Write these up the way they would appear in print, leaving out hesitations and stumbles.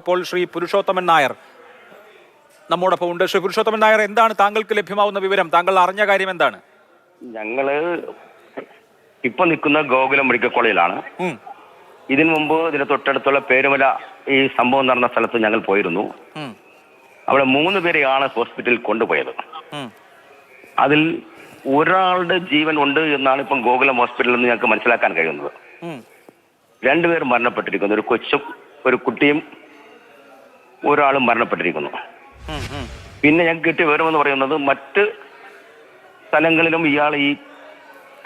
ഇപ്പോൾ ശ്രീ പുരുഷോത്തമൻ നായർ നമ്മോടൊപ്പം ഉണ്ട്. ശ്രീ പുരുഷോത്തമൻ നായർ, എന്താണ് താങ്കൾക്ക് ലഭ്യമാവുന്ന വിവരം? താങ്കൾ അറിഞ്ഞ കാര്യം എന്താണ്? ഞങ്ങള് ഇപ്പൊ നിൽക്കുന്ന ഗോകുലം മെഡിക്കൽ കോളേജിലാണ്. ഇതിനു മുമ്പ് ഇതിന് തൊട്ടടുത്തുള്ള പേരുമല ഈ സംഭവം നടന്ന സ്ഥലത്ത് ഞങ്ങൾ പോയിരുന്നു. അവിടെ 3 പേരെയാണ് ഹോസ്പിറ്റലിൽ കൊണ്ടുപോയത്. അതിൽ ഒരാളുടെ ജീവൻ ഉണ്ട് എന്നാണ് ഇപ്പം ഗോകുലം ഹോസ്പിറ്റലിൽ നിന്ന് ഞങ്ങൾക്ക് മനസ്സിലാക്കാൻ കഴിയുന്നത്. 2 പേർ മരണപ്പെട്ടിരിക്കുന്നു. ഒരു കൊച്ചും ഒരു കുട്ടിയും ഒരാളും മരണപ്പെട്ടിരിക്കുന്നു. പിന്നെ ഞങ്ങൾക്ക് കിട്ടിയ വിവരമെന്ന് പറയുന്നത് മറ്റ് സ്ഥലങ്ങളിലും ഇയാൾ ഈ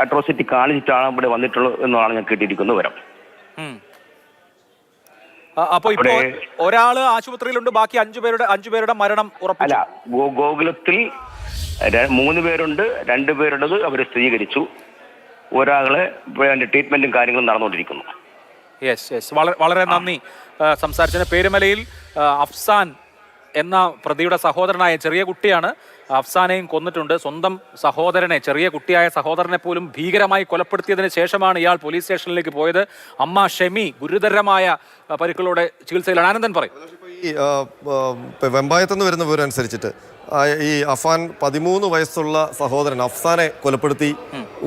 അട്രോസിറ്റി കാണിച്ചിട്ടാണ് ഇവിടെ വന്നിട്ടുള്ളത് എന്നാണ് ഞങ്ങൾക്ക് കിട്ടിയിരിക്കുന്ന വിവരം. അപ്പൊ ഇപ്പോൾ ഒരാള് ആശുപത്രിയിലുണ്ട്, ബാക്കി 5 പേരുടെ മരണം ഉറപ്പില്ല. ഗോകുലത്തിൽ 3 പേരുണ്ട്, 2 പേരുള്ളത് അവർ സ്ഥിരീകരിച്ചു. ഒരാളെ ട്രീറ്റ്മെന്റും കാര്യങ്ങളും നടന്നുകൊണ്ടിരിക്കുന്നു. യെസ്, വളരെ നന്ദി സംസാരിച്ചതിന്. പേരുമലയിൽ അഫ്സാൻ എന്ന പ്രതിയുടെ സഹോദരനായ ചെറിയ കുട്ടിയാണ്. അഫ്സാനെയും കൊന്നിട്ടുണ്ട്. സ്വന്തം സഹോദരനെ, ചെറിയ കുട്ടിയായ സഹോദരനെ പോലും ഭീകരമായി കൊലപ്പെടുത്തിയതിന് ശേഷമാണ് ഇയാൾ പോലീസ് സ്റ്റേഷനിലേക്ക് പോയത്. അമ്മ ഷെമി ഗുരുതരമായ പരിക്കുകളോടെ ചികിത്സയിലാണ്. ആനന്ദൻ പറയും. ഈ വെമ്പായത്തുനിന്ന് വരുന്ന വിവരം അനുസരിച്ചിട്ട് ഈ അഫാൻ 13 വയസ്സുള്ള സഹോദരൻ അഫ്സാനെ കൊലപ്പെടുത്തി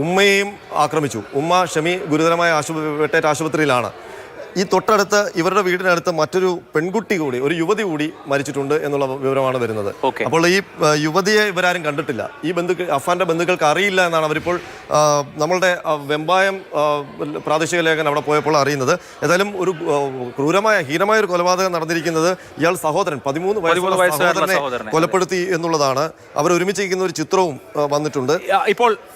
ഉമ്മയെയും ആക്രമിച്ചു. ഉമ്മ ഷെമി ഗുരുതരമായ വെട്ടേറ്റ് ആശുപത്രിയിലാണ്. ഈ തൊട്ടടുത്ത് ഇവരുടെ വീടിനടുത്ത് മറ്റൊരു പെൺകുട്ടി കൂടി, ഒരു യുവതി കൂടി മരിച്ചിട്ടുണ്ട് എന്നുള്ള വിവരമാണ് വരുന്നത്. അപ്പോൾ ഈ യുവതിയെ ഇവരാരും കണ്ടിട്ടില്ല. ഈ അഫാന്റെ ബന്ധുക്കൾക്ക് അറിയില്ല എന്നാണ് അവരിപ്പോൾ നമ്മളുടെ വെമ്പായം പ്രാദേശിക ലേഖകൻ അവിടെ പോയപ്പോൾ അറിയുന്നത്. ഏതായാലും ഒരു ക്രൂരമായ ഹീനമായ ഒരു കൊലപാതകം നടന്നിരിക്കുന്നത് ഇയാൾ സഹോദരൻ 13 വയസ്സുള്ള സഹോദരനെ കൊലപ്പെടുത്തി എന്നുള്ളതാണ്. അവർ ഒരുമിച്ചിരിക്കുന്ന ഒരു ചിത്രവും വന്നിട്ടുണ്ട്. ഇപ്പോൾ